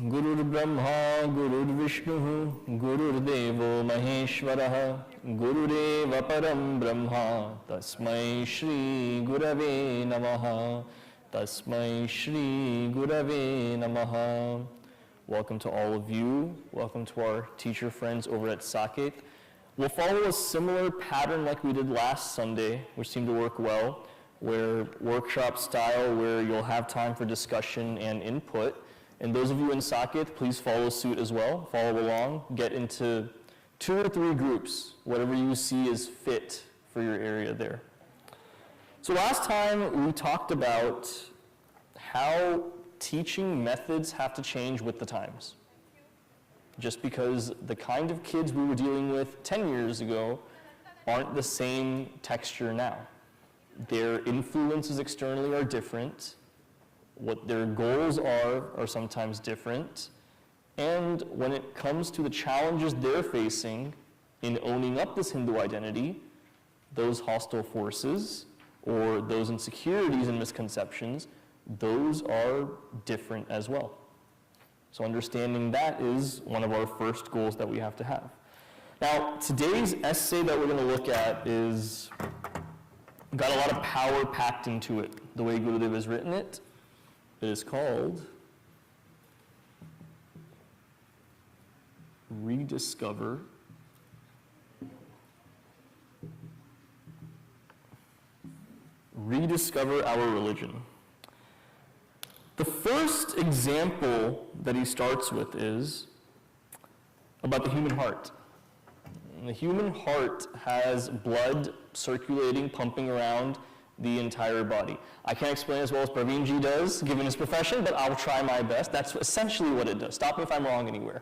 Gurur Brahma, Gurur Vishnu, Gurur Devo Maheshwaraha, Gurudeva Param Brahma, Tasmai Shri Gurave Namaha, Tasmai Shri Gurave Namaha. Welcome to all of you. Welcome to our teacher friends over at Saket. We'll follow a similar pattern like we did last Sunday, which seemed to work well, where workshop style, where you'll have time for discussion and input. And those of you in Saket, please follow suit as well. Follow along. Get into 2 or 3 groups, whatever you see is fit for your area there. So last time we talked about how teaching methods have to change with the times. Just because the kind of kids we were dealing with 10 years ago aren't the same texture now. Their influences externally are different. What their goals are sometimes different. And when it comes to the challenges they're facing in owning up this Hindu identity, those hostile forces or those insecurities and misconceptions, those are different as well. So understanding that is one of our first goals that we have to have. Now, today's essay that we're going to look at is got a lot of power packed into it, the way Gurudev has written it. It is called Rediscover Our Religion. The first example that he starts with is about the human heart. And the human heart has blood circulating, pumping around the entire body. I can't explain as well as Praveenji does, given his profession, but I'll try my best. That's essentially what it does. Stop me if I'm wrong anywhere.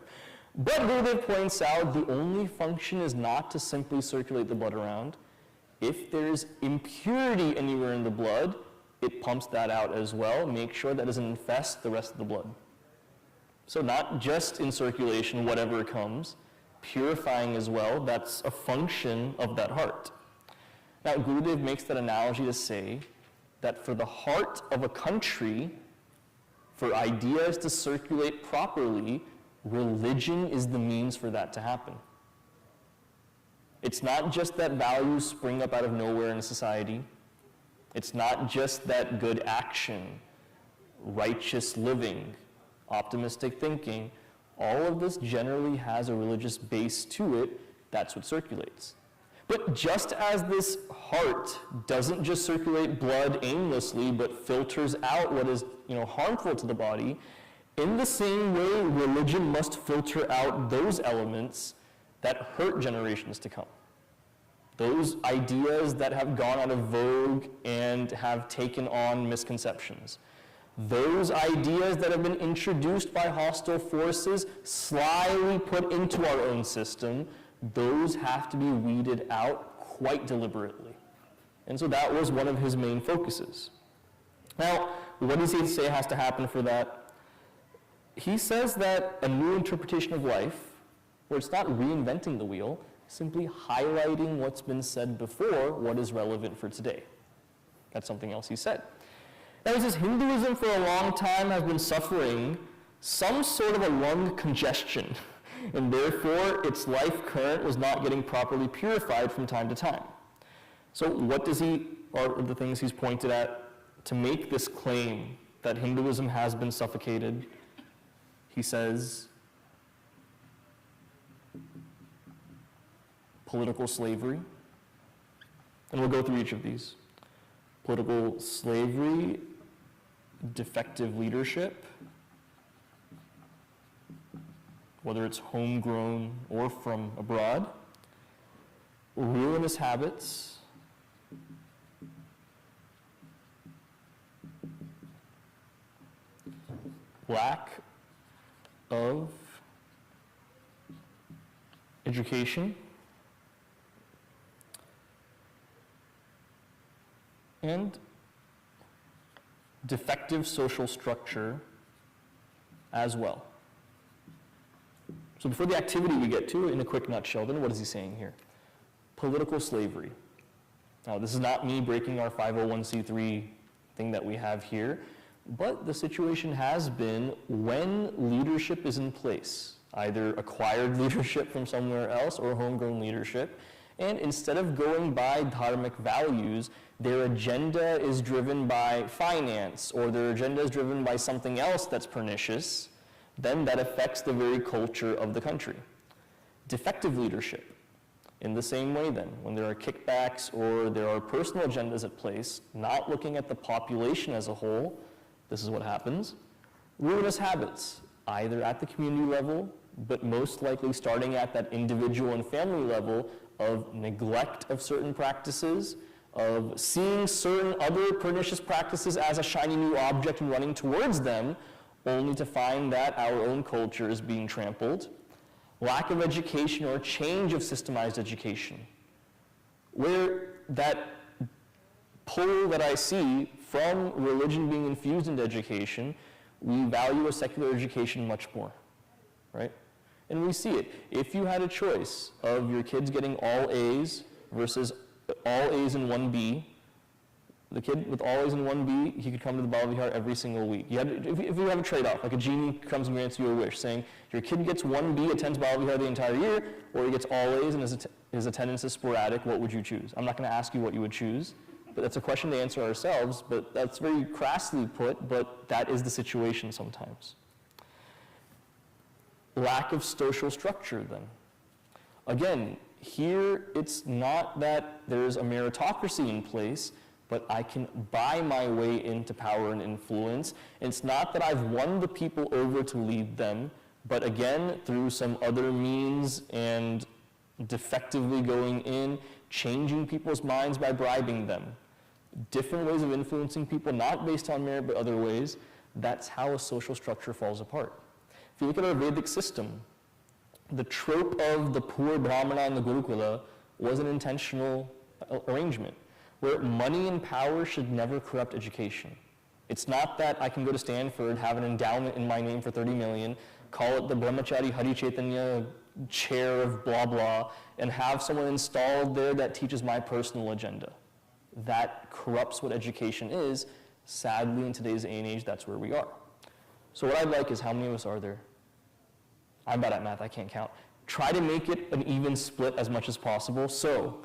But Gurudev points out the only function is not to simply circulate the blood around. If there's impurity anywhere in the blood, it pumps that out as well. Make sure that doesn't infest the rest of the blood. So not just in circulation, whatever comes, purifying as well, that's a function of that heart. Now, Gurudev makes that analogy to say that for the heart of a country, for ideas to circulate properly, religion is the means for that to happen. It's not just that values spring up out of nowhere in a society. It's not just that good action, righteous living, optimistic thinking. All of this generally has a religious base to it. That's what circulates. But just as this heart doesn't just circulate blood aimlessly, but filters out what is, harmful to the body, in the same way, religion must filter out those elements that hurt generations to come. Those ideas that have gone out of vogue and have taken on misconceptions. Those ideas that have been introduced by hostile forces, slyly put into our own system, those have to be weeded out quite deliberately. And so that was one of his main focuses. Now, what does he say has to happen for that? He says that a new interpretation of life, where it's not reinventing the wheel, simply highlighting what's been said before, what is relevant for today. That's something else he said. Now he says Hinduism for a long time has been suffering some sort of a lung congestion, and therefore its life current was not getting properly purified from time to time. So what are the things he's pointed at to make this claim that Hinduism has been suffocated? He says, political slavery, and we'll go through each of these. Political slavery, defective leadership, whether it's homegrown or from abroad, ruinous habits, lack of education, and defective social structure as well. So before the activity we get to, in a quick nutshell, then what is he saying here? Political slavery. Now, this is not me breaking our 501c3 thing that we have here, But the situation has been when leadership is in place, either acquired leadership from somewhere else or homegrown leadership, and instead of going by dharmic values, their agenda is driven by finance or their agenda is driven by something else that's pernicious, then that affects the very culture of the country. Defective leadership. In the same way then, when there are kickbacks or there are personal agendas at place, not looking at the population as a whole, this is what happens. Ruinous habits, either at the community level, but most likely starting at that individual and family level of neglect of certain practices, of seeing certain other pernicious practices as a shiny new object and running towards them, only to find that our own culture is being trampled. Lack of education or change of systemized education, where that pull that I see from religion being infused into education, we value a secular education much more, right? And we see it. If you had a choice of your kids getting all A's versus all A's and 1B, the kid with all A's and 1B, he could come to the Bala Vihar every single week. If you have a trade-off, like a genie comes and grants you a wish, saying your kid gets 1B, attends Bala Vihar the entire year, or he gets all A's and his attendance is sporadic, what would you choose? I'm not going to ask you what you would choose, but that's a question to answer ourselves, but that's very crassly put, but that is the situation sometimes. Lack of social structure then. Again, here it's not that there's a meritocracy in place, but I can buy my way into power and influence. It's not that I've won the people over to lead them, but again, through some other means and defectively going in, changing people's minds by bribing them. Different ways of influencing people, not based on merit, but other ways. That's how a social structure falls apart. If you look at our Vedic system, the trope of the poor Brahmana and the Gurukula was an intentional arrangement, where money and power should never corrupt education. It's not that I can go to Stanford, have an endowment in my name for 30 million, call it the Brahmachari Hari Chaitanya chair of blah blah, and have someone installed there that teaches my personal agenda. That corrupts what education is. Sadly, in today's day and age, that's where we are. So what I'd like is, how many of us are there? I'm bad at math, I can't count. Try to make it an even split as much as possible. So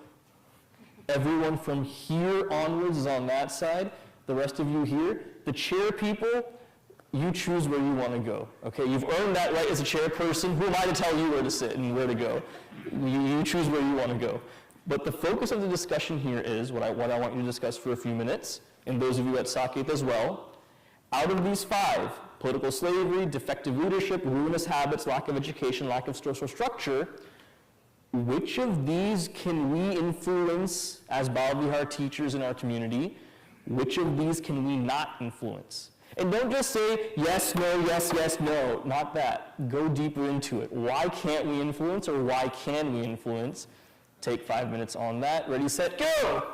everyone from here onwards is on that side. The rest of you here, the chair people, you choose where you want to go. Okay, you've earned that right as a chairperson. Who am I to tell you where to sit and where to go? You choose where you want to go. But the focus of the discussion here is what I want you to discuss for a few minutes, and those of you at Saket as well. Out of these 5, political slavery, defective leadership, ruinous habits, lack of education, lack of social structure, which of these can we influence as Bala Vihar teachers in our community? Which of these can we not influence? And don't just say yes, no, yes, yes, no. Not that. Go deeper into it. Why can't we influence, or why can we influence? Take 5 minutes on that. Ready, set, go!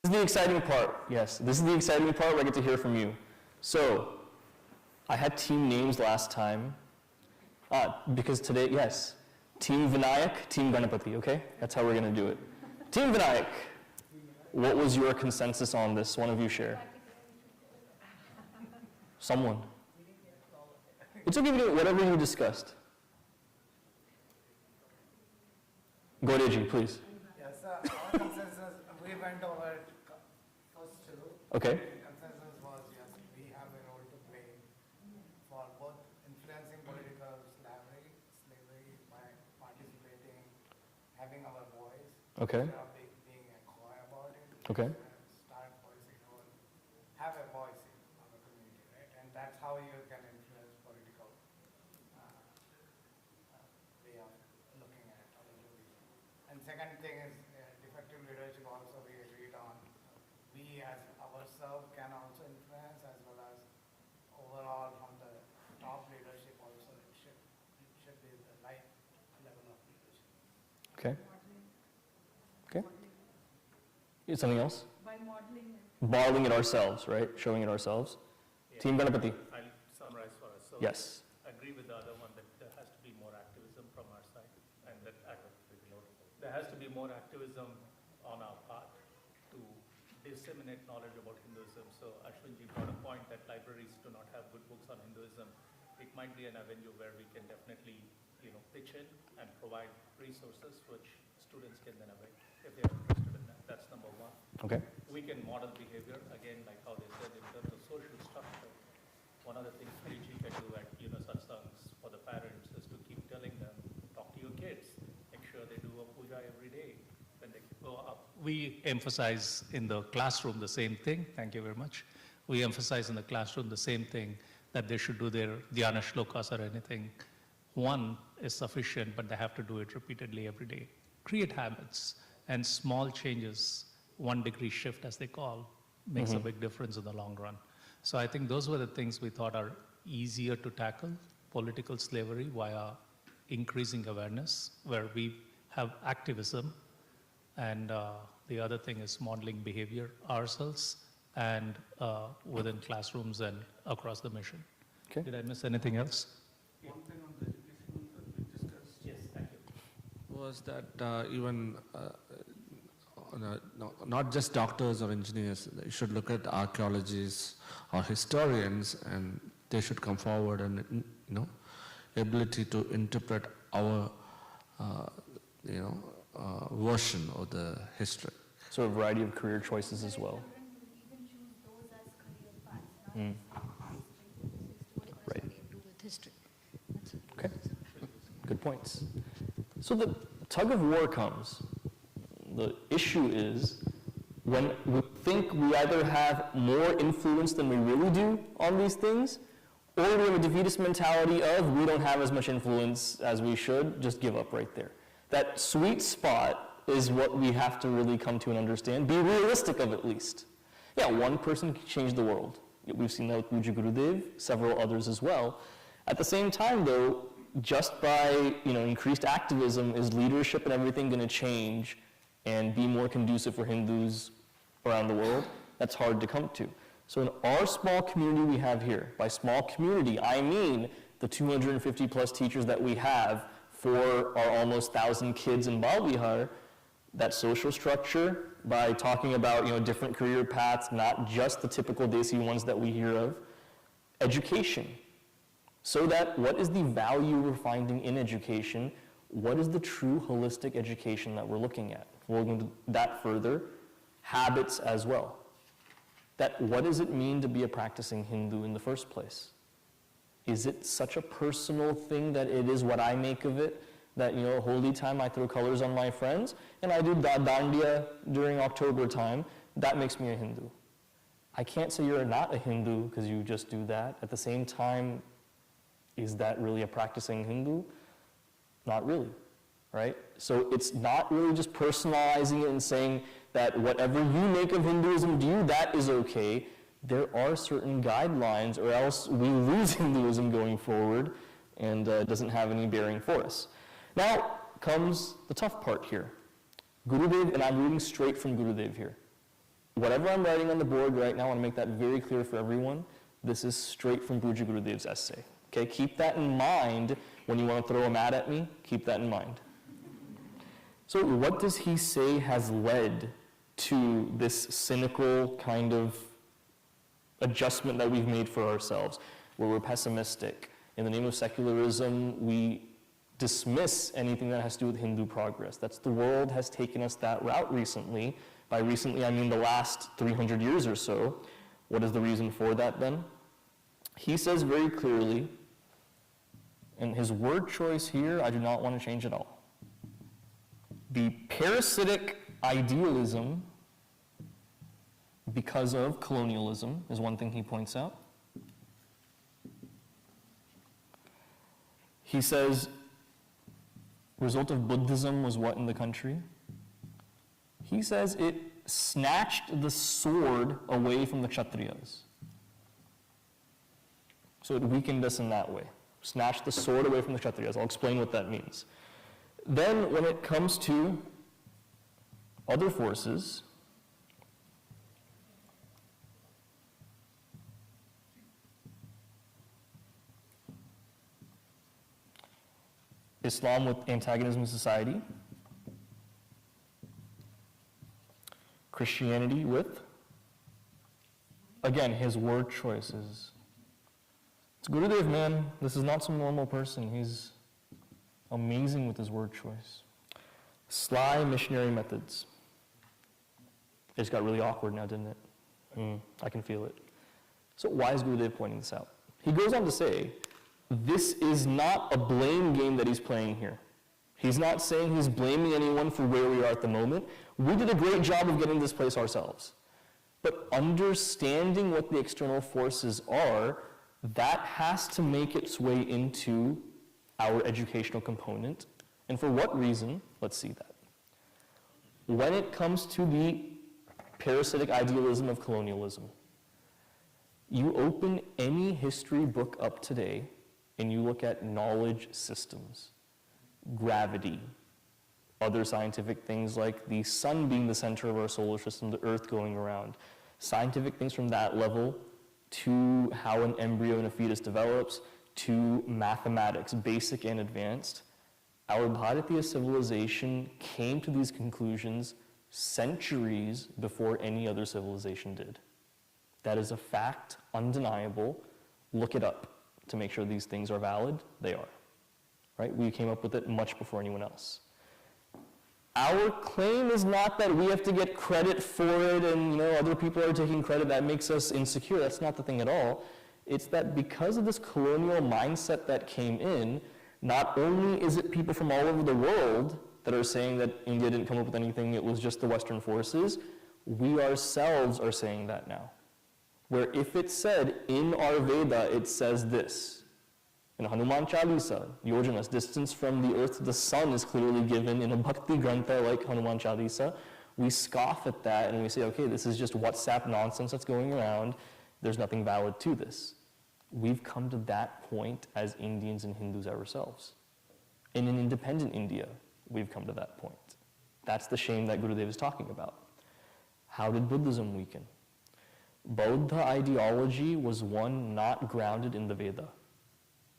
This is the exciting part. Yes, this is the exciting part where I get to hear from you. So, I had team names last time, because today, yes, Team Vinayak, Team Ganapati, okay? That's how we're going to do it. Team Vinayak, what was your consensus on this? One of you share. Someone. It's okay if you do whatever you discussed. Goreji, please. Yes, our consensus, we went over first two. Okay. The consensus was, yes, we have a role to play for both influencing political slavery by participating, having our voice, Okay. instead of being a coy about it. Okay. Start voicing our, have a voice in our community, right? And that's how you can influence political way of looking at our religion. And second thing is defective leadership also we agreed on. We as ourselves can also influence as well as overall from the top leadership also it should be the right level of leadership. Okay. Okay. Is something else? By modeling it. Modeling it ourselves, right? Showing it ourselves. Yeah. Team Ganapati. I'll summarize for us. So Yes. I agree with the other one that there has to be more activism from our side, and that there has to be more activism on our part to disseminate knowledge about Hinduism. So Ashwinji brought a point that libraries do not have good books on Hinduism. It might be an avenue where we can definitely, pitch in and provide resources which students can then avail if they are interested in that. That's number one. Okay. We can model behavior, again, like how they said, in terms of social structure. One of the things Priji can do at, Satsangs for the parents is to keep telling them, talk to your kids, make sure they do a puja every day when they grow up. We emphasize in the classroom the same thing, thank you very much. We emphasize in the classroom the same thing, that they should do their dhyana shlokas or anything. One is sufficient, but they have to do it repeatedly every day. Create habits, and small changes, 1 degree shift as they call, makes a big difference in the long run. So I think those were the things we thought are easier to tackle, political slavery via increasing awareness, where we have activism, and the other thing is modeling behavior ourselves and within classrooms and across the mission. Okay. Did I miss anything else? One thing on the education that we discussed Yes, thank you. was that even not just doctors or engineers, you should look at archaeologists or historians, and they should come forward and ability to interpret our version of the history. So a variety of career choices as well. Even choose those as career paths, not Right. do with history. Okay. Good points. So the tug of war comes. The issue is when we think we either have more influence than we really do on these things, or we have a defeatist mentality of we don't have as much influence as we should, just give up right there. That sweet spot is what we have to really come to and understand. Be realistic of at least. Yeah, one person can change the world. We've seen that with Pujya Gurudev, several others as well. At the same time, though, just by increased activism, is leadership and everything going to change and be more conducive for Hindus around the world? That's hard to come to. So in our small community we have here, by small community, I mean the 250 plus teachers that we have for our almost 1,000 kids in Bal Vihar, that social structure, by talking about different career paths, not just the typical Desi ones that we hear of, education. So that what is the value we're finding in education? What is the true holistic education that we're looking at? We'll go into that further. Habits as well. That what does it mean to be a practicing Hindu in the first place? Is it such a personal thing that it is what I make of it? That, holy time I throw colors on my friends, and I do dandiya during October time, that makes me a Hindu. I can't say you're not a Hindu because you just do that. At the same time, is that really a practicing Hindu? Not really, right? So it's not really just personalizing it and saying that whatever you make of Hinduism to you, that is okay. There are certain guidelines, or else we lose Hinduism going forward, and it doesn't have any bearing for us. Now comes the tough part here. Gurudev, and I'm reading straight from Gurudev here. Whatever I'm writing on the board right now, I want to make that very clear for everyone. This is straight from Pujya Gurudev's essay. Okay, keep that in mind when you want to throw a mat at me. Keep that in mind. So what does he say has led to this cynical kind of adjustment that we've made for ourselves, where we're pessimistic? In the name of secularism, we dismiss anything that has to do with Hindu progress. That's the world has taken us that route recently. By recently, I mean the last 300 years or so. What is the reason for that then? He says very clearly, and his word choice here, I do not want to change at all. The parasitic idealism, because of colonialism, is one thing he points out. He says, result of Buddhism was what in the country? He says it snatched the sword away from the Kshatriyas. So it weakened us in that way. Snatched the sword away from the Kshatriyas. I'll explain what that means. Then when it comes to other forces, Islam with antagonism in society, Christianity with, again, his word choices. It's Gurudev, man. This is not some normal person. He's amazing with his word choice. Sly missionary methods. It just got really awkward now, didn't it? I can feel it. So why is Gurudev pointing this out? He goes on to say, this is not a blame game that he's playing here. He's not saying he's blaming anyone for where we are at the moment. We did a great job of getting this place ourselves. But understanding what the external forces are, that has to make its way into our educational component. And for what reason? Let's see that. When it comes to the parasitic idealism of colonialism, you open any history book up today and you look at knowledge systems, gravity, other scientific things like the sun being the center of our solar system, the earth going around, scientific things from that level to how an embryo and a fetus develops, to mathematics, basic and advanced. Our Bharatiya civilization came to these conclusions centuries before any other civilization did. That is a fact, undeniable. Look it up to make sure these things are valid. They are. Right? We came up with it much before anyone else. Our claim is not that we have to get credit for it and other people are taking credit, that makes us insecure. That's not the thing at all. It's that because of this colonial mindset that came in, not only is it people from all over the world that are saying that India didn't come up with anything, it was just the Western forces, we ourselves are saying that now. Where if it said in our Veda, it says this. In Hanuman Chalisa, Yojanas, distance from the earth to the sun is clearly given in a Bhakti Grantha like Hanuman Chalisa. We scoff at that and we say, okay, this is just WhatsApp nonsense that's going around. There's nothing valid to this. We've come to that point as Indians and Hindus ourselves. In an independent India, we've come to that point. That's the shame that Gurudev is talking about. How did Buddhism weaken? Bauddha ideology was one not grounded in the Veda.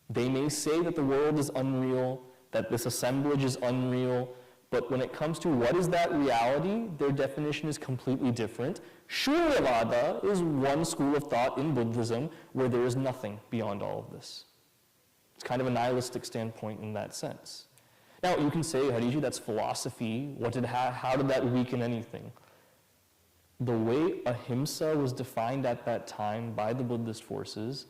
They may say that the world is unreal, that this assemblage is unreal, but when it comes to what is that reality, their definition is completely different. Shunyavada is one school of thought in Buddhism where there is nothing beyond all of this. It's kind of a nihilistic standpoint in that sense. Now, you can say, Hariji, that's philosophy. How did that weaken anything? The way ahimsa was defined at that time by the Buddhist forces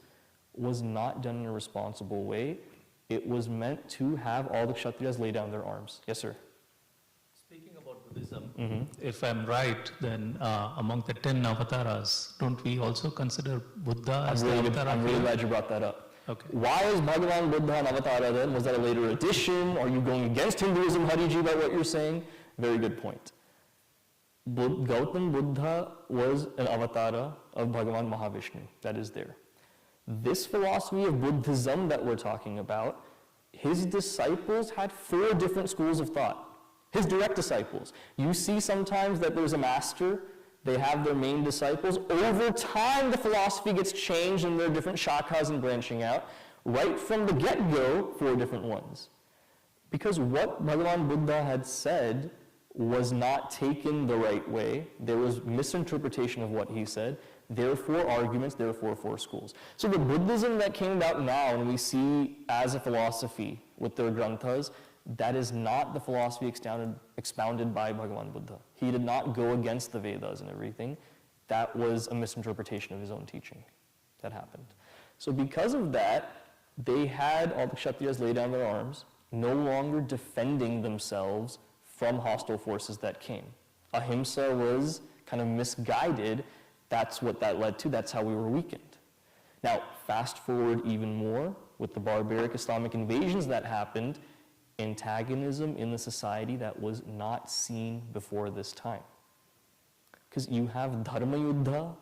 was not done in a responsible way. It was meant to have all the Kshatriyas lay down their arms. Yes, sir? Speaking about Buddhism, if I'm right, then among the 10 avatars, don't we also consider Buddha as the avatar? I'm really glad you brought that up. Okay. Why is Bhagavan Buddha an avatar then? Was that a later addition? Are you going against Hinduism, Hariji, by what you're saying? Very good point. Gautam Buddha was an avatar of Bhagavan Mahavishnu. That is there. This philosophy of Buddhism that we're talking about, his disciples had 4 different schools of thought. His direct disciples. You see sometimes that there's a master They have their main disciples. Over time, the philosophy gets changed and there are different shakhas and branching out. Right from the get-go, 4 different ones. Because what Bhagavan Buddha had said was not taken the right way. There was misinterpretation of what he said. Therefore, arguments, therefore, 4 schools. So the Buddhism that came about now and we see as a philosophy with their granthas, that is not the philosophy expounded by Bhagavan Buddha. He did not go against the Vedas and everything. That was a misinterpretation of his own teaching that happened. So because of that, they had all the Kshatriyas lay down their arms, no longer defending themselves from hostile forces that came. Ahimsa was kind of misguided. That's what that led to. That's how we were weakened. Now, fast forward even more with the barbaric Islamic invasions that happened, antagonism in the society that was not seen before this time. Because you have Dharma Yuddha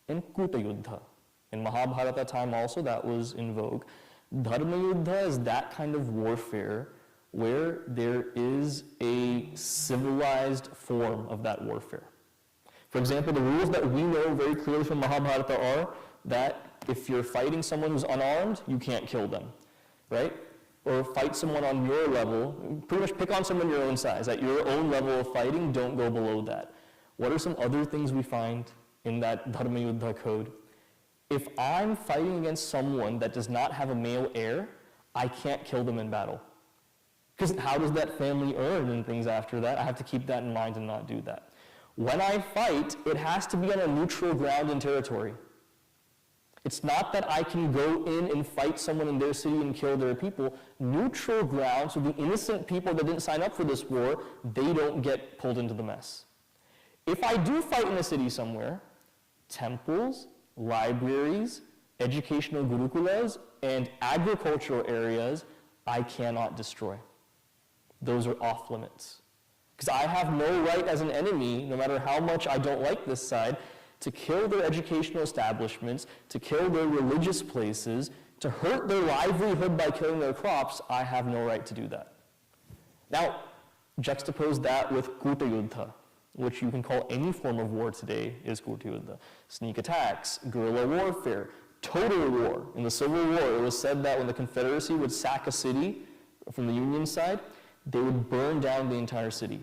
and Kuta Yuddha. In Mahabharata time also that was in vogue. Dharma Yuddha is that kind of warfare where there is a civilized form of that warfare. For example, the rules that we know very clearly from Mahabharata are that if you're fighting someone who's unarmed, you can't kill them, right? Or fight someone on your level, pretty much pick on someone your own size. At your own level of fighting, don't go below that. What are some other things we find in that Dharma Yuddha code? If I'm fighting against someone that does not have a male heir, I can't kill them in battle. Because how does that family earn and things after that? I have to keep that in mind and not do that. When I fight, it has to be on a neutral ground and territory. It's not that I can go in and fight someone in their city and kill their people. Neutral ground, so the innocent people that didn't sign up for this war, they don't get pulled into the mess. If I do fight in a city somewhere, temples, libraries, educational gurukulas, and agricultural areas, I cannot destroy. Those are off limits. Because I have no right as an enemy, no matter how much I don't like this side, to kill their educational establishments, to kill their religious places, to hurt their livelihood by killing their crops. I have no right to do that. Now, juxtapose that with Kuta Yuddha, which you can call any form of war today is Kuta Yuddha. Sneak attacks, guerrilla warfare, total war. In the Civil War, it was said that when the Confederacy would sack a city from the Union side, they would burn down the entire city.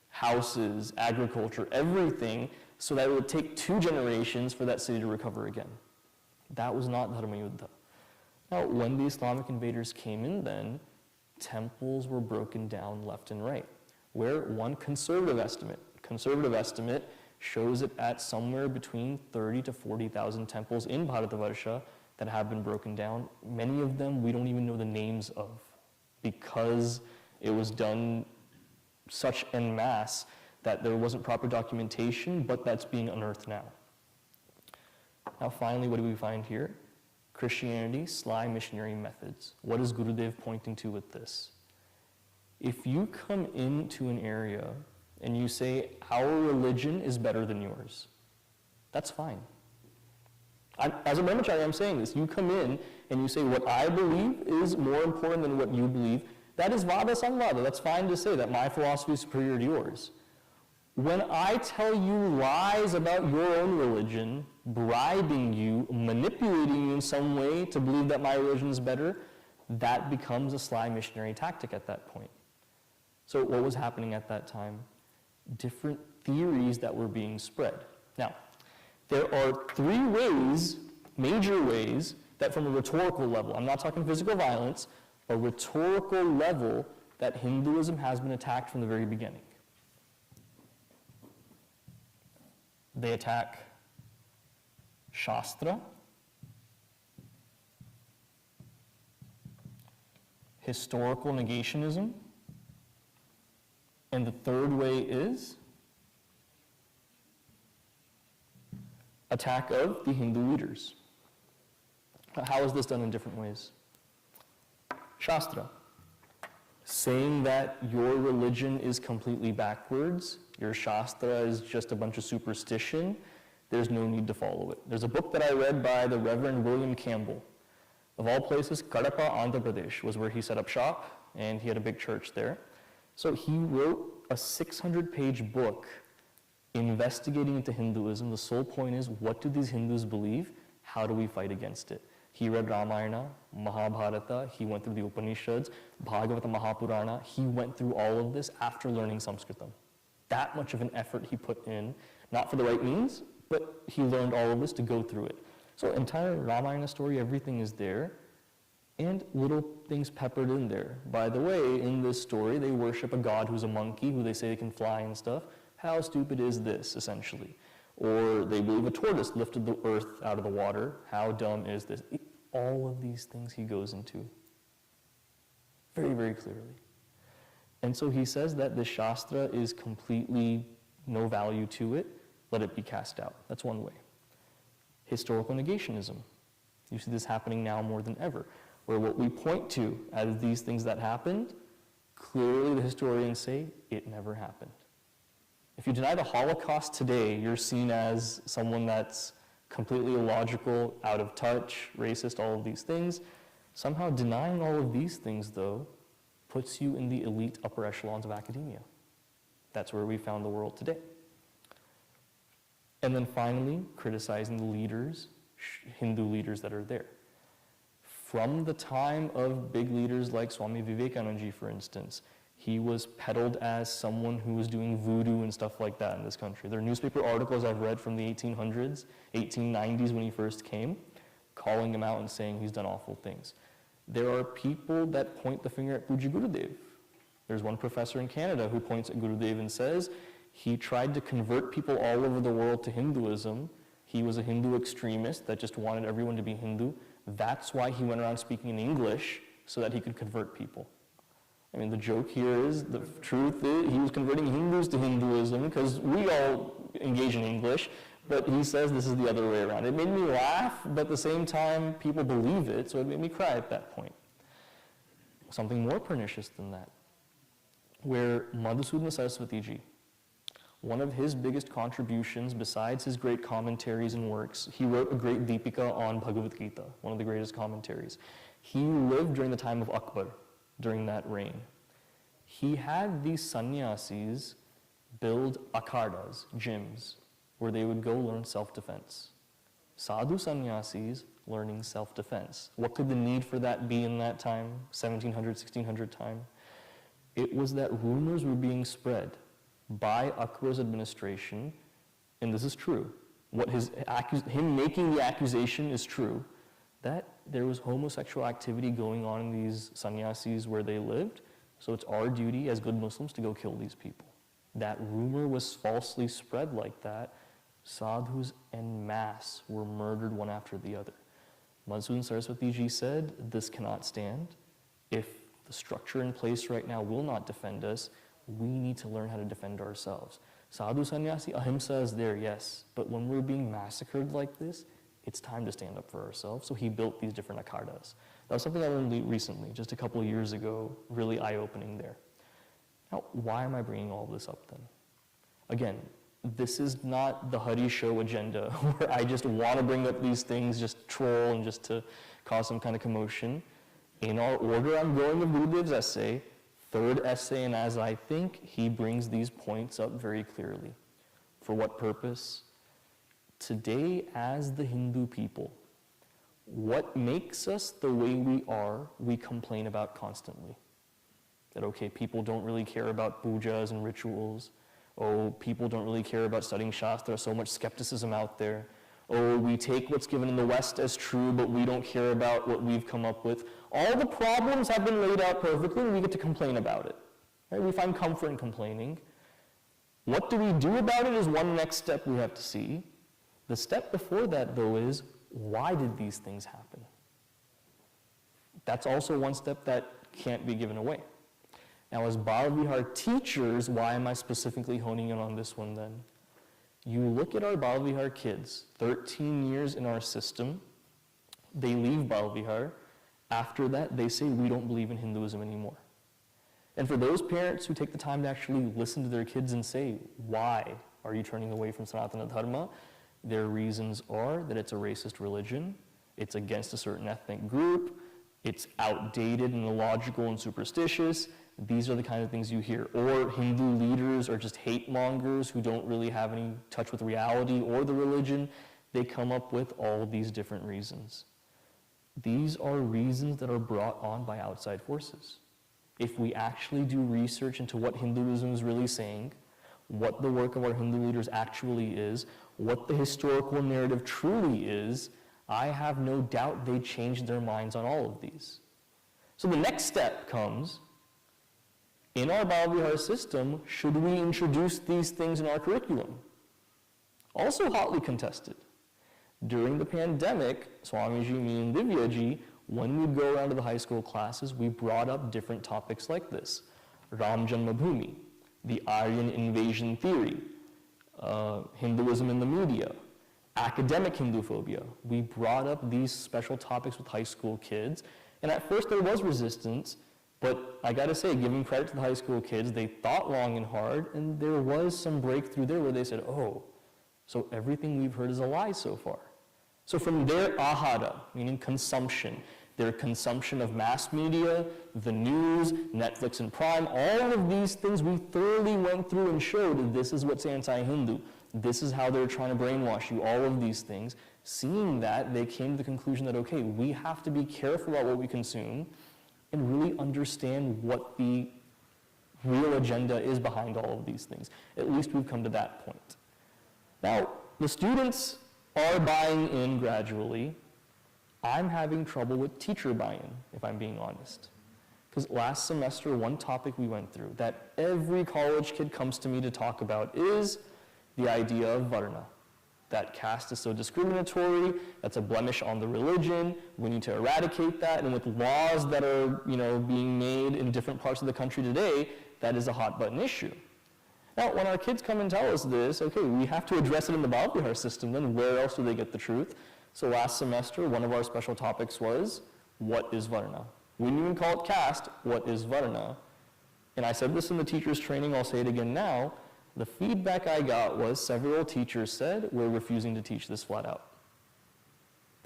Houses, agriculture, everything, so that it would take 2 generations for that city to recover again. That was not Dharma Yuddha. Now, when the Islamic invaders came in then, temples were broken down left and right, where one conservative estimate shows it at somewhere between 30 to 40,000 temples in Bharatavarsha that have been broken down. Many of them we don't even know the names of because it was done such en masse that there wasn't proper documentation, but that's being unearthed now. Now finally, what do we find here? Christianity, sly missionary methods. What is Gurudev pointing to with this? If you come into an area and you say, our religion is better than yours, that's fine. As a brahmachari, I'm saying this. You come in and you say, what I believe is more important than what you believe. That is vada samvada. That's fine to say that my philosophy is superior to yours. When I tell you lies about your own religion, bribing you, manipulating you in some way to believe that my religion is better, that becomes a sly missionary tactic at that point. So what was happening at that time? Different theories that were being spread. Now, there are 3 ways, major ways, that from a rhetorical level, I'm not talking physical violence, a rhetorical level that Hinduism has been attacked from the very beginning. They attack Shastra, historical negationism, and the 3rd way is attack of the Hindu leaders. How is this done in different ways? Shastra, saying that your religion is completely backwards, your Shastra is just a bunch of superstition, there's no need to follow it. There's a book that I read by the Reverend William Campbell. Of all places, Kadapa, Andhra Pradesh was where he set up shop, and he had a big church there. So he wrote a 600-page book investigating into Hinduism, the sole point is, what do these Hindus believe? How do we fight against it? He read Ramayana, Mahabharata, he went through the Upanishads, Bhagavata Mahapurana, he went through all of this after learning Sanskritam. That much of an effort he put in, not for the right means, but he learned all of this to go through it. So entire Ramayana story, everything is there, and little things peppered in there. By the way, in this story, they worship a god who's a monkey, who they say can fly and stuff. How stupid is this, essentially? Or they believe a tortoise lifted the earth out of the water. How dumb is this? All of these things he goes into very, very clearly. And so he says that the Shastra is completely no value to it, let it be cast out. That's one way. Historical negationism. You see this happening now more than ever, where what we point to as these things that happened, clearly the historians say it never happened. If you deny the Holocaust today, you're seen as someone that's completely illogical, out of touch, racist, all of these things. Somehow denying all of these things, though, puts you in the elite upper echelons of academia. That's where we found the world today. And then finally, criticizing the leaders, Hindu leaders that are there. From the time of big leaders like Swami Vivekananda, for instance, he was peddled as someone who was doing voodoo and stuff like that in this country. There are newspaper articles I've read from the 1800s, 1890s when he first came, calling him out and saying he's done awful things. There are people that point the finger at Pujya Gurudev. There's one professor in Canada who points at Gurudev and says he tried to convert people all over the world to Hinduism. He was a Hindu extremist that just wanted everyone to be Hindu. That's why he went around speaking in English, so that he could convert people. I mean, the joke here is, the truth is, he was converting Hindus to Hinduism because we all engage in English, but he says this is the other way around. It made me laugh, but at the same time, people believe it, so it made me cry at that point. Something more pernicious than that, where Madhusudana Saraswati ji, one of his biggest contributions, besides his great commentaries and works, he wrote a great Deepika on Bhagavad Gita, one of the greatest commentaries. He lived during the time of Akbar, during that reign. He had these sannyasis build akhadas, gyms, where they would go learn self-defense. Sadhu sannyasis learning self-defense. What could the need for that be in that time, 1700, 1600 time? It was that rumors were being spread by Akbar's administration, and this is true. Him making the accusation is true, that there was homosexual activity going on in these sannyasis where they lived, so it's our duty as good Muslims to go kill these people. That rumor was falsely spread like that. Sadhus en masse were murdered one after the other. Madhusudana Saraswati ji said, this cannot stand. If the structure in place right now will not defend us, we need to learn how to defend ourselves. Sadhu sannyasi, ahimsa is there, yes, but when we're being massacred like this, it's time to stand up for ourselves. So he built these different akhadas. That was something I learned recently, just a couple of years ago, really eye-opening there. Now, why am I bringing all this up then? Again, this is not the Hari show agenda, where I just want to bring up these things, just troll and just to cause some kind of commotion. In our order I'm going with Gurudev's essay, third essay, and as I think, he brings these points up very clearly. For what purpose? Today, as the Hindu people, what makes us the way we are, we complain about constantly. That, okay, people don't really care about pujas and rituals. Oh, people don't really care about studying Shastra, so much skepticism out there. Oh, we take what's given in the West as true, but we don't care about what we've come up with. All the problems have been laid out perfectly, and we get to complain about it. Right? We find comfort in complaining. What do we do about it is one next step we have to see. The step before that, though, is why did these things happen? That's also one step that can't be given away. Now, as Bal-Vihar teachers, why am I specifically honing in on this one then? You look at our Bal-Vihar kids, 13 years in our system, they leave Bal-Vihar. After that, they say, we don't believe in Hinduism anymore. And for those parents who take the time to actually listen to their kids and say, why are you turning away from Sanatana Dharma? Their reasons are that it's a racist religion, it's against a certain ethnic group, it's outdated and illogical and superstitious. These are the kind of things you hear. Or Hindu leaders are just hate mongers who don't really have any touch with reality or the religion. They come up with all these different reasons. These are reasons that are brought on by outside forces. If we actually do research into what Hinduism is really saying, what the work of our Hindu leaders actually is, what the historical narrative truly is, I have no doubt they changed their minds on all of these. So the next step comes, in our Bhavihar system, should we introduce these things in our curriculum? Also hotly contested. During the pandemic, Swamiji, me, and Divyaji, when we'd go around to the high school classes, we brought up different topics like this. Ram Janmabhoomi, the Aryan invasion theory, Hinduism in the media, academic Hinduphobia. We brought up these special topics with high school kids, and at first there was resistance, but I gotta say, giving credit to the high school kids, they thought long and hard, and there was some breakthrough there where they said, oh, so everything we've heard is a lie so far. So from their ahara, meaning consumption, their consumption of mass media, the news, Netflix and Prime, all of these things we thoroughly went through and showed this is what's anti-Hindu. This is how they're trying to brainwash you, all of these things. Seeing that, they came to the conclusion that, okay, we have to be careful about what we consume and really understand what the real agenda is behind all of these things. At least we've come to that point. Now, the students are buying in gradually. I'm having trouble with teacher buy-in, if I'm being honest. Because last semester, one topic we went through that every college kid comes to me to talk about is the idea of varna. That caste is so discriminatory, that's a blemish on the religion, we need to eradicate that, and with laws that are, being made in different parts of the country today, that is a hot button issue. Now, when our kids come and tell us this, okay, we have to address it in the Bhavihar system, then where else do they get the truth? So last semester, one of our special topics was, what is varna? We didn't even call it caste, what is varna? And I said this in the teacher's training, I'll say it again now. The feedback I got was several teachers said, we're refusing to teach this flat out.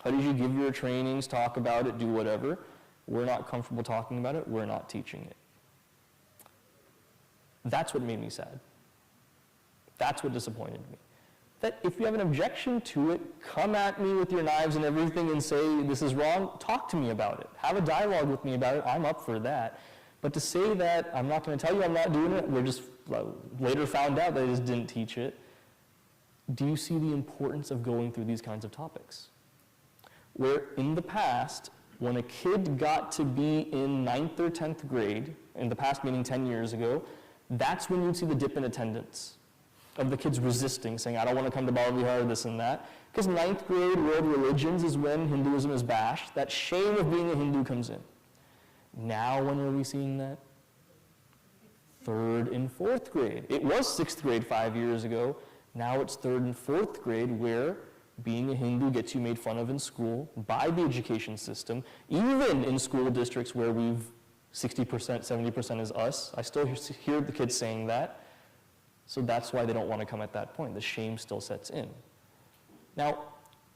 How did you give your trainings, talk about it, do whatever? We're not comfortable talking about it, we're not teaching it. That's what made me sad. That's what disappointed me. That if you have an objection to it, come at me with your knives and everything and say this is wrong, talk to me about it. Have a dialogue with me about it, I'm up for that. But to say that I'm not going to tell you I'm not doing it, we're just later found out that I just didn't teach it. Do you see the importance of going through these kinds of topics? Where in the past, when a kid got to be in 9th or 10th grade, in the past meaning 10 years ago, that's when you'd see the dip in attendance of the kids resisting, saying, I don't want to come to Bhavihar, this and that. Because 9th grade world religions is when Hinduism is bashed. That shame of being a Hindu comes in. Now when are we seeing that? 3rd and 4th grade. It was 6th grade 5 years ago. Now it's 3rd and 4th grade where being a Hindu gets you made fun of in school by the education system, even in school districts where we've 60%, 70% is us. I still hear the kids saying that. So that's why they don't want to come at that point. The shame still sets in. Now,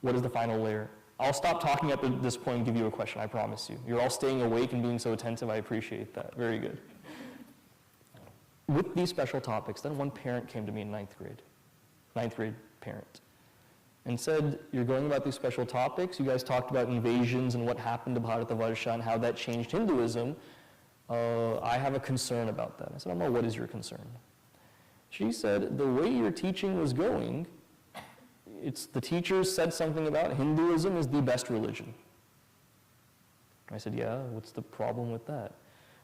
what is the final layer? I'll stop talking at this point and give you a question, I promise you. You're all staying awake and being so attentive, I appreciate that. Very good. With these special topics, then one parent came to me in 9th grade parent, and said, you're going about these special topics, you guys talked about invasions and what happened to Bharatavarsha and how that changed Hinduism. I have a concern about that. I said, Amma, what is your concern? She said, the way your teaching was going, the teachers said something about Hinduism is the best religion. I said, yeah, what's the problem with that?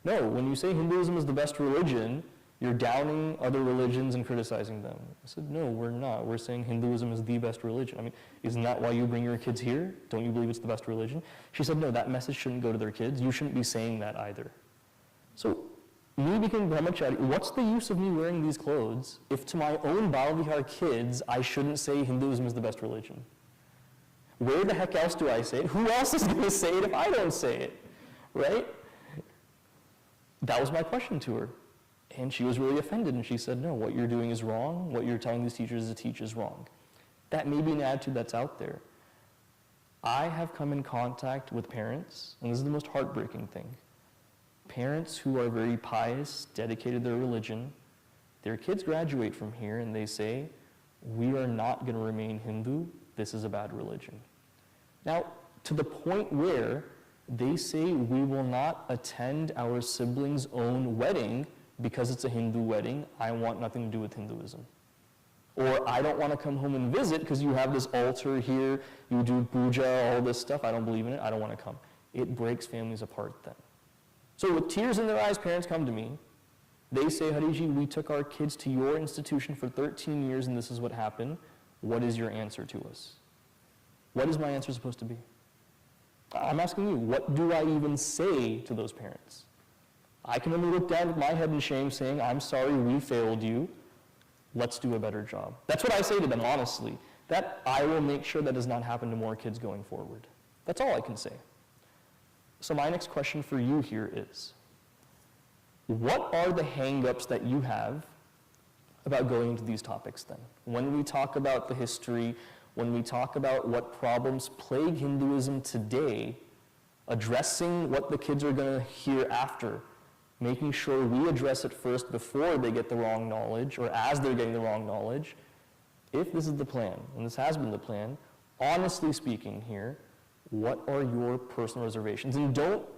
No, when you say Hinduism is the best religion, you're downing other religions and criticizing them. I said, no, we're not. We're saying Hinduism is the best religion. I mean, isn't that why you bring your kids here? Don't you believe it's the best religion? She said, no, that message shouldn't go to their kids. You shouldn't be saying that either. So, me becoming brahmachari, what's the use of me wearing these clothes if to my own Bal-Vihar kids I shouldn't say Hinduism is the best religion? Where the heck else do I say it? Who else is going to say it if I don't say it? Right? That was my question to her. And she was really offended, and she said, no, what you're doing is wrong. What you're telling these teachers to teach is wrong. That may be an attitude that's out there. I have come in contact with parents, and this is the most heartbreaking thing. Parents who are very pious, dedicated to their religion, their kids graduate from here and they say, we are not going to remain Hindu, this is a bad religion. Now, to the point where they say we will not attend our sibling's own wedding because it's a Hindu wedding, I want nothing to do with Hinduism. Or I don't want to come home and visit because you have this altar here, you do puja, all this stuff, I don't believe in it, I don't want to come. It breaks families apart then. So with tears in their eyes, parents come to me. They say, Hariji, we took our kids to your institution for 13 years and this is what happened. What is your answer to us? What is my answer supposed to be? I'm asking you, what do I even say to those parents? I can only look down with my head in shame saying, I'm sorry, we failed you. Let's do a better job. That's what I say to them, honestly. That I will make sure that does not happen to more kids going forward. That's all I can say. So my next question for you here is, what are the hang-ups that you have about going into these topics then? When we talk about the history, when we talk about what problems plague Hinduism today, addressing what the kids are going to hear after, making sure we address it first before they get the wrong knowledge or as they're getting the wrong knowledge, if this is the plan, and this has been the plan, honestly speaking here, what are your personal reservations? And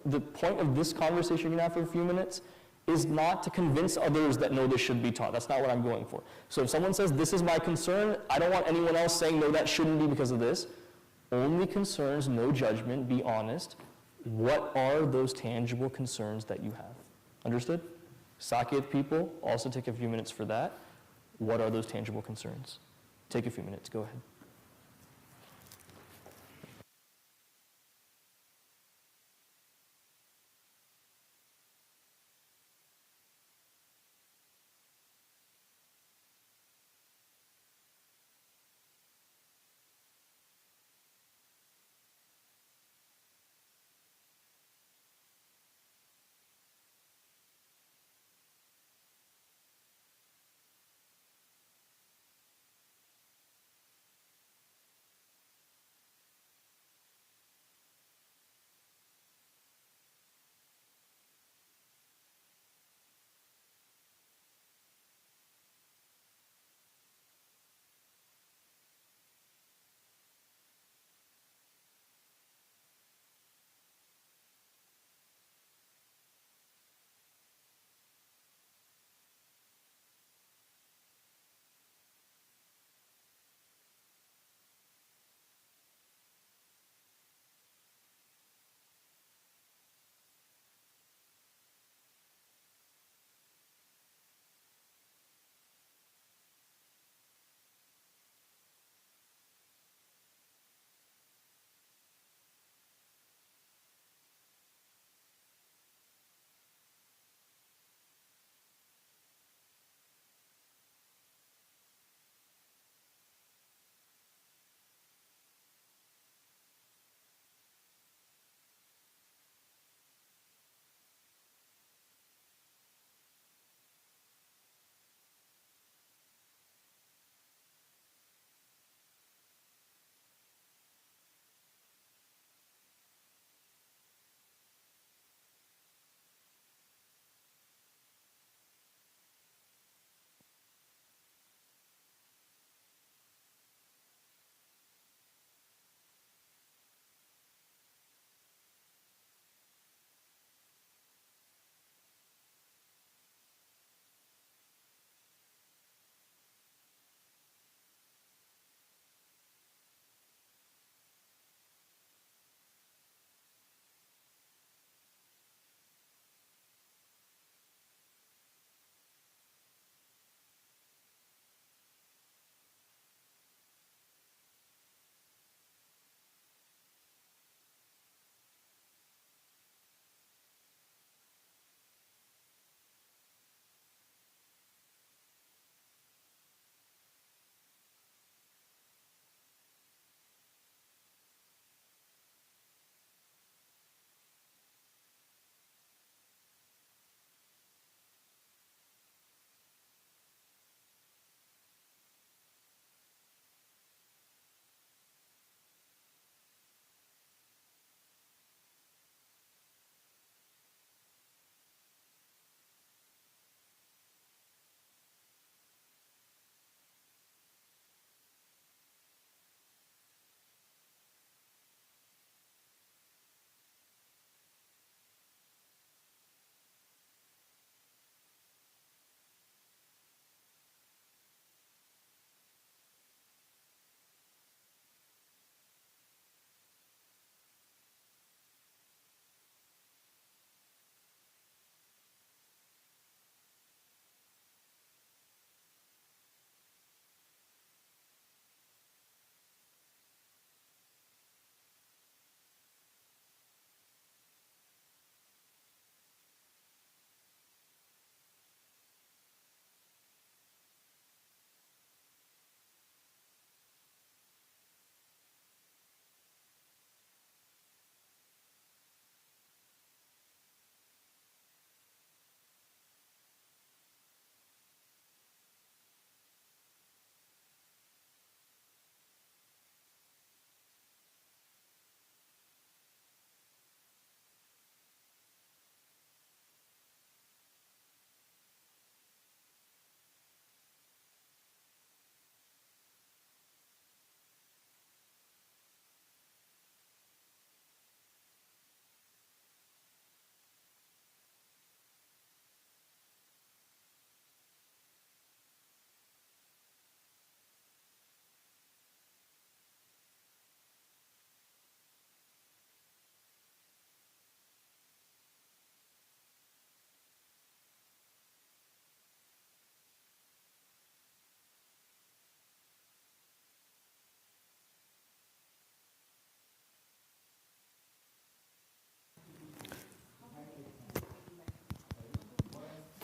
the point of this conversation you're going to have for a few minutes is not to convince others that no, this should be taught. That's not what I'm going for. So if someone says, this is my concern, I don't want anyone else saying, no, that shouldn't be because of this. Only concerns, no judgment, be honest. What are those tangible concerns that you have? Understood? Saket people, also take a few minutes for that. What are those tangible concerns? Take a few minutes, go ahead.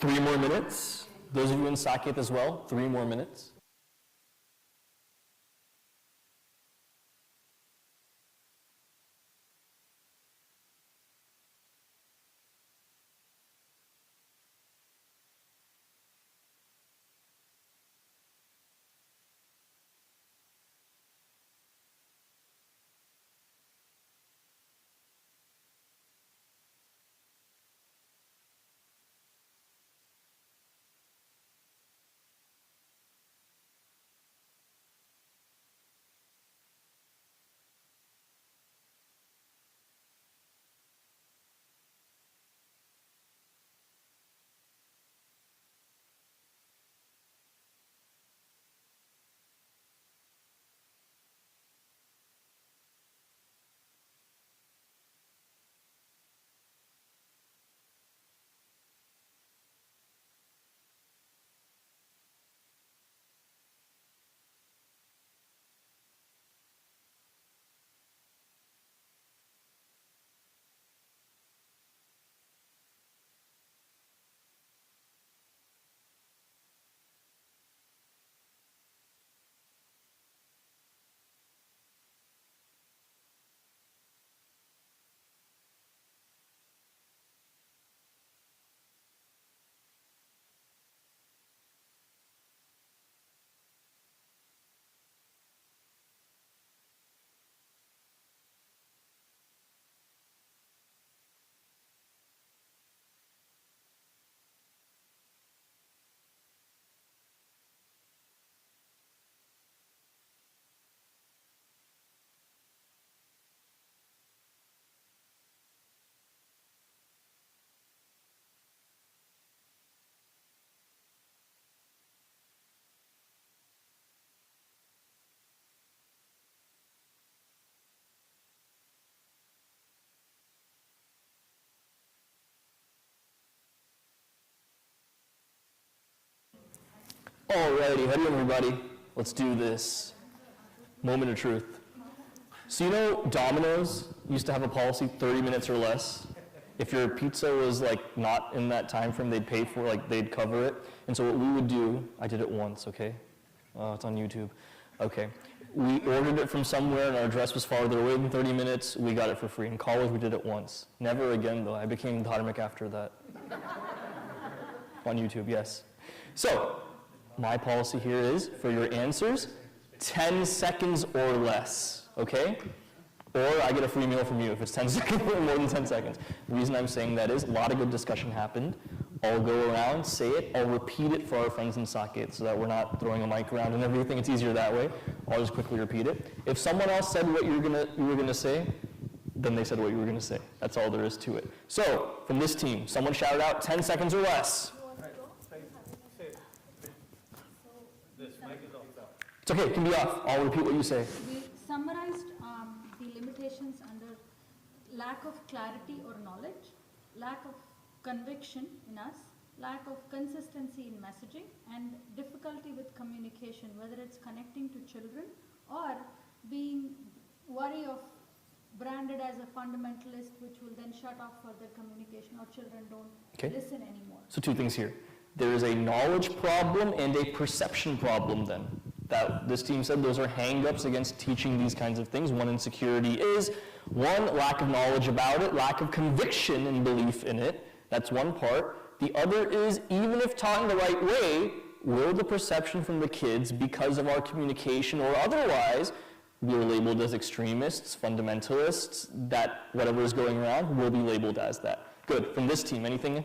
3 more minutes. Those of you in Saket as well, 3 more minutes. Alrighty, ready everybody? Let's do this. Moment of truth. So you know Domino's used to have a policy 30 minutes or less. If your pizza was like not in that time frame, they'd pay for they'd cover it. And so what we would do, I did it once, okay? It's on YouTube. Okay. We ordered it from somewhere and our address was farther away than 30 minutes. We got it for free. In college, we did it once. Never again though. I became dharmic after that. On YouTube, yes. So, my policy here is, for your answers, 10 seconds or less, okay? Or I get a free meal from you if it's 10 seconds or more than 10 seconds. The reason I'm saying that is a lot of good discussion happened. I'll go around, say it, I'll repeat it for our friends in Saket so that we're not throwing a mic around and everything. It's easier that way. I'll just quickly repeat it. If someone else said what you were gonna say, then they said what you were gonna say. That's all there is to it. So, from this team, someone shouted out 10 seconds or less. It's okay, it can be off. I'll repeat what you say. We summarized the limitations under lack of clarity or knowledge, lack of conviction in us, lack of consistency in messaging, and difficulty with communication, whether it's connecting to children or being worry of branded as a fundamentalist, which will then shut off further communication, or children don't listen anymore. So 2 things here. There is a knowledge problem and a perception problem then. That this team said those are hang-ups against teaching these kinds of things. One, insecurity is. One, lack of knowledge about it, lack of conviction and belief in it. That's one part. The other is, even if taught in the right way, will the perception from the kids, because of our communication or otherwise, we are labeled as extremists, fundamentalists, that whatever is going around will be labeled as that. Good. From this team, anything?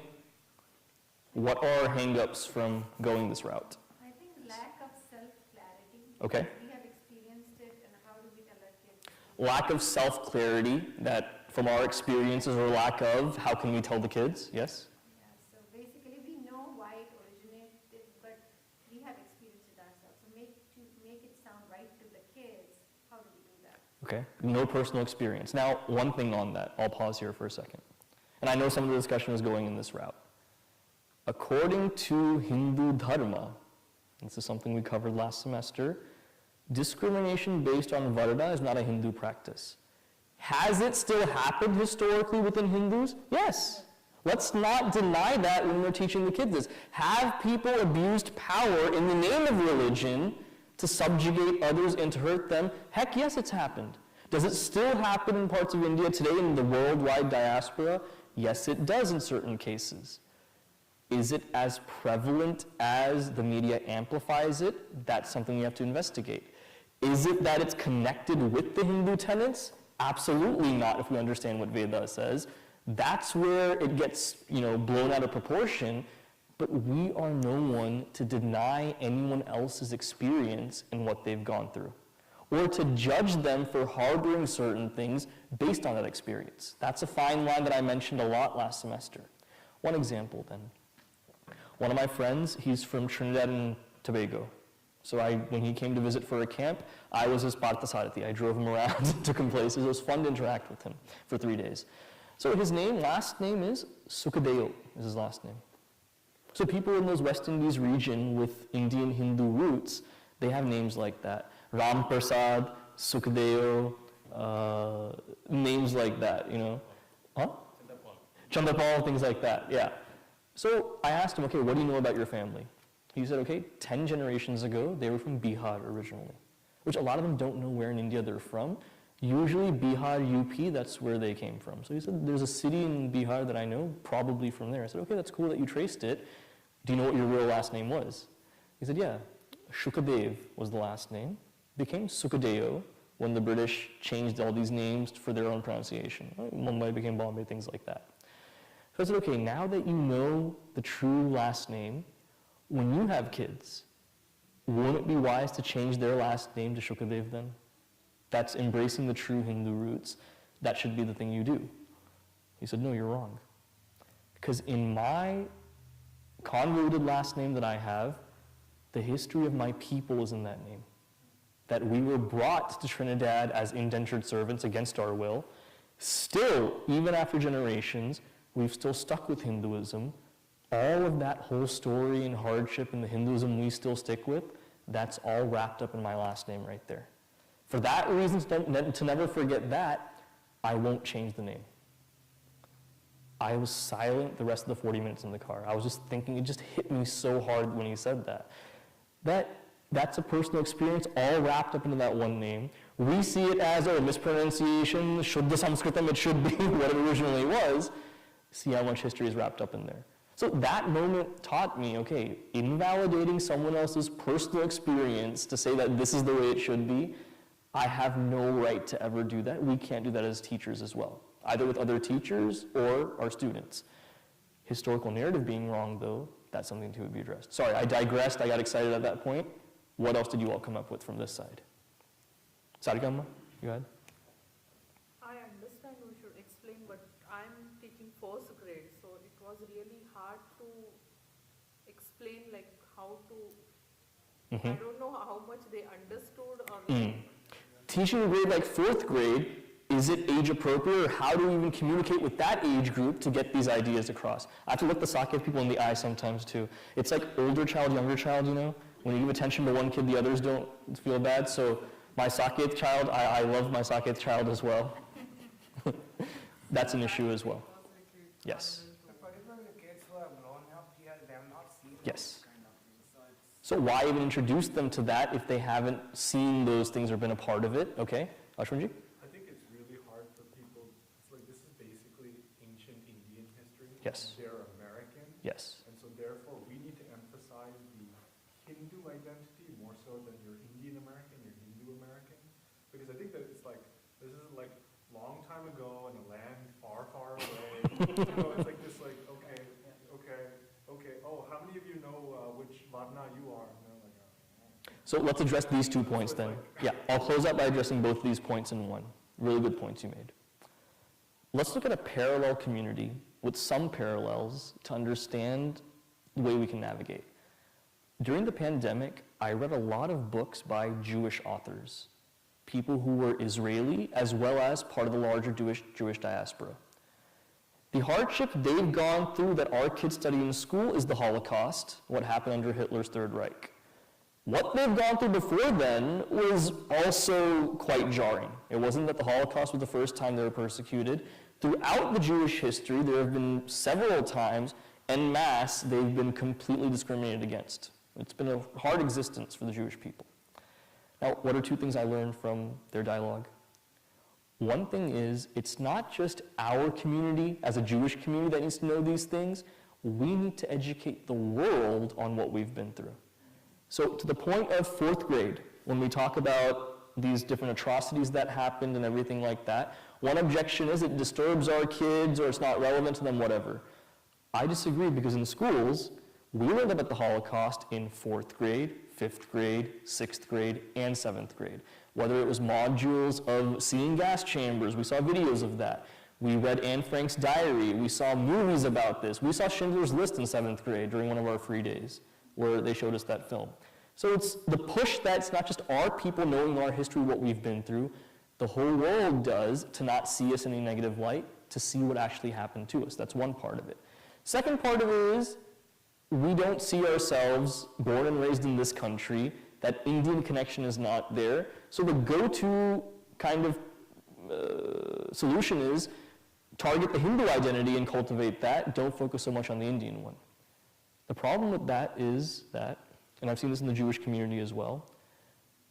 What are hang-ups from going this route? I think lack of self-clarity. Okay. We have experienced it, and how do we tell our kids? Lack of self-clarity, that from our experiences or lack of, how can we tell the kids? Yes? Yeah, so basically we know why it originated, but we have experienced it ourselves. So make it sound right to the kids, how do we do that? Okay. No personal experience. Now, one thing on that, I'll pause here for a second. And I know some of the discussion is going in this route. According to Hindu Dharma, this is something we covered last semester, discrimination based on Varna is not a Hindu practice. Has it still happened historically within Hindus? Yes. Let's not deny that when we're teaching the kids this. Have people abused power in the name of religion to subjugate others and to hurt them? Heck yes, it's happened. Does it still happen in parts of India today in the worldwide diaspora? Yes, it does in certain cases. Is it as prevalent as the media amplifies it? That's something you have to investigate. Is it that it's connected with the Hindu tenets? Absolutely not, if we understand what Veda says. That's where it gets, blown out of proportion. But we are no one to deny anyone else's experience and what they've gone through, or to judge them for harboring certain things based on that experience. That's a fine line that I mentioned a lot last semester. One example then. One of my friends, he's from Trinidad and Tobago. So when he came to visit for a camp, I was his parthasarathi. I drove him around, took him places. It was fun to interact with him for 3 days. So his last name is Sukadeo, is his last name. So people in those West Indies region with Indian Hindu roots, they have names like that. Ram Prasad, Sukadeo, names like that, Huh? Chandrapal, things like that, yeah. So I asked him, okay, what do you know about your family? He said, okay, 10 generations ago, they were from Bihar originally, which a lot of them don't know where in India they're from. Usually Bihar, UP, that's where they came from. So he said, there's a city in Bihar that I know, probably from there. I said, okay, that's cool that you traced it. Do you know what your real last name was? He said, yeah, Shukadev was the last name. Became Sukadeo when the British changed all these names for their own pronunciation. Mumbai became Bombay, things like that. So I said, okay, now that you know the true last name, when you have kids, won't it be wise to change their last name to Shukadev then? That's embracing the true Hindu roots. That should be the thing you do. He said, no, you're wrong. Because in my convoluted last name that I have, the history of my people is in that name. That we were brought to Trinidad as indentured servants against our will. Still, even after generations, we've still stuck with Hinduism. All of that whole story and hardship in the Hinduism we still stick with, that's all wrapped up in my last name right there. For that reason, to never forget that, I won't change the name. I was silent the rest of the 40 minutes in the car. I was just thinking, it just hit me so hard when he said that. That's a personal experience all wrapped up into that one name. We see it as, mispronunciation, Shuddha Sanskritam, it should be what it originally was. See how much history is wrapped up in there. So that moment taught me, okay, invalidating someone else's personal experience to say that this is the way it should be, I have no right to ever do that. We can't do that as teachers as well, either with other teachers or our students. Historical narrative being wrong, though, that's something to be addressed. Sorry, I digressed. I got excited at that point. What else did you all come up with from this side? Sarigama, you had? I understand we should explain, but I'm teaching 4th grade, so it was really hard to explain how to, I don't know how much they understood or Teaching a grade like 4th grade, is it age appropriate, or how do we even communicate with that age group to get these ideas across? I have to look the Saket people in the eye sometimes too. It's like older child, younger child, When you give attention to one kid, the others don't feel bad. So my Saket child, I love my Saket child as well. That's an issue as well. Yes. Particularly the kids who have grown up here, they have not seen Yes. those kind of things. So it's So why even introduce them to that if they haven't seen those things or been a part of it? Okay, Ashwinji? I think it's really hard for people, it's like this is basically ancient Indian history. Yes. They're American. Yes. And so therefore we need to emphasize the Hindu identity more so than you're Indian American, you're Hindu American. Because I think that it's like, this is like long time ago in a land far, far away. It's like this okay, oh, how many of you know which Varna you are? And they're like, So let's address these 2 points then. Yeah, I'll close out by addressing both of these points in one. Really good points you made. Let's look at a parallel community with some parallels to understand the way we can navigate. During the pandemic, I read a lot of books by Jewish authors, people who were Israeli as well as part of the larger Jewish diaspora. The hardship they've gone through that our kids study in school is the Holocaust, what happened under Hitler's Third Reich. What they've gone through before then was also quite jarring. It wasn't that the Holocaust was the first time they were persecuted. Throughout the Jewish history, there have been several times, en masse, they've been completely discriminated against. It's been a hard existence for the Jewish people. Now, what are two things I learned from their dialogue? One thing is, it's not just our community, as a Jewish community, that needs to know these things. We need to educate the world on what we've been through. So to the point of 4th grade, when we talk about these different atrocities that happened and everything like that, one objection is it disturbs our kids or it's not relevant to them, whatever. I disagree, because in schools, we learned about the Holocaust in 4th grade, 5th grade, 6th grade, and 7th grade. Whether it was modules of seeing gas chambers, we saw videos of that. We read Anne Frank's diary, we saw movies about this. We saw Schindler's List in 7th grade during one of our free days, where they showed us that film. So it's the push that it's not just our people knowing our history, what we've been through, the whole world does, to not see us in a negative light, to see what actually happened to us. That's one part of it. Second part of it is, we don't see ourselves born and raised in this country, that Indian connection is not there. So the go-to kind of solution is target the Hindu identity and cultivate that, don't focus so much on the Indian one. The problem with that is that, and I've seen this in the Jewish community as well,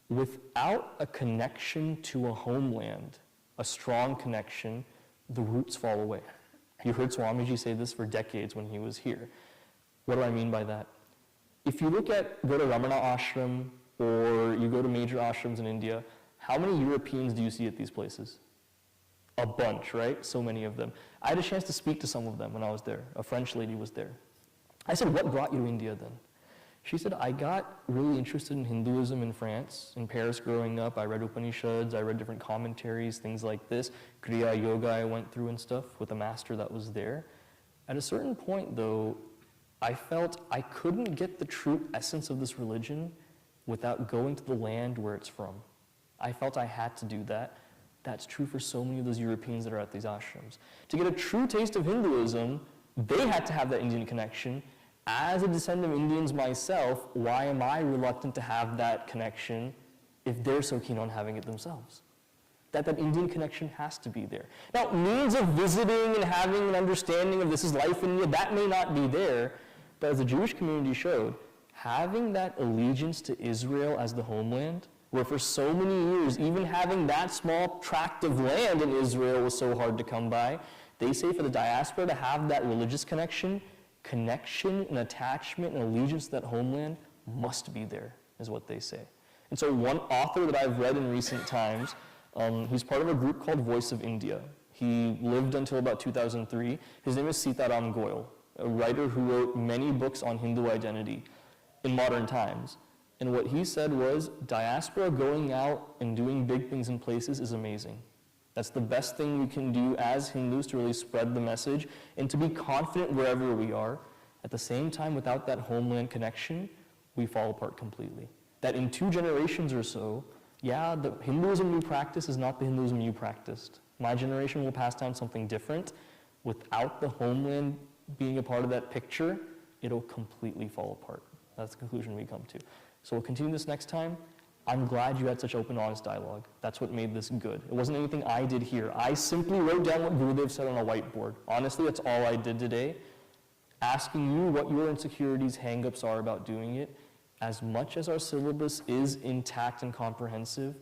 without a connection to a homeland, a strong connection, the roots fall away. You heard Swamiji say this for decades when he was here. What do I mean by that? If you go to Ramana Ashram, or you go to major ashrams in India, how many Europeans do you see at these places? A bunch, right? So many of them. I had a chance to speak to some of them when I was there. A French lady was there. I said, what brought you to India then? She said, I got really interested in Hinduism in France. In Paris growing up, I read Upanishads, I read different commentaries, things like this. Kriya Yoga I went through and stuff with a master that was there. At a certain point though, I felt I couldn't get the true essence of this religion without going to the land where it's from. I felt I had to do that. That's true for so many of those Europeans that are at these ashrams. To get a true taste of Hinduism, they had to have that Indian connection. As a descendant of Indians myself, why am I reluctant to have that connection if they're so keen on having it themselves? That Indian connection has to be there. Now, means of visiting and having an understanding of this is life in India, that may not be there, but as the Jewish community showed, having that allegiance to Israel as the homeland, where for so many years, even having that small tract of land in Israel was so hard to come by, they say for the diaspora to have that religious connection and attachment and allegiance to that homeland must be there, is what they say. And so one author that I've read in recent times, he's part of a group called Voice of India. He lived until about 2003. His name is Sitaram Goyal, a writer who wrote many books on Hindu identity in modern times. And what he said was, diaspora going out and doing big things in places is amazing. That's the best thing we can do as Hindus to really spread the message and to be confident wherever we are. At the same time, without that homeland connection, we fall apart completely. That in 2 generations or so, yeah, the Hinduism you practice is not the Hinduism you practiced. My generation will pass down something different. Without the homeland being a part of that picture, it'll completely fall apart. That's the conclusion we come to. So we'll continue this next time. I'm glad you had such open, honest dialogue. That's what made this good. It wasn't anything I did here. I simply wrote down what Gurudev said on a whiteboard. Honestly, that's all I did today. Asking you what your insecurities, hang-ups are about doing it. As much as our syllabus is intact and comprehensive,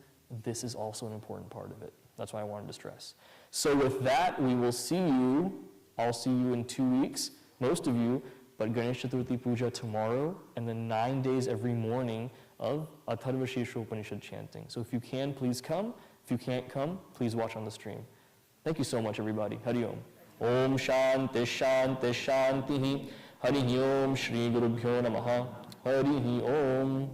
this is also an important part of it. That's why I wanted to stress. So with that, we will see you. I'll see you in 2 weeks, most of you, but Ganesh Chaturthi Puja tomorrow, and then 9 days every morning of Atharva Shirsh Upanishad chanting. So if you can, please come. If you can't come, please watch on the stream. Thank you so much, everybody. Hari Om. Om Shanti Shanti Shanti. Hari Om Shri Gurubhyo Namaha. Hari Om.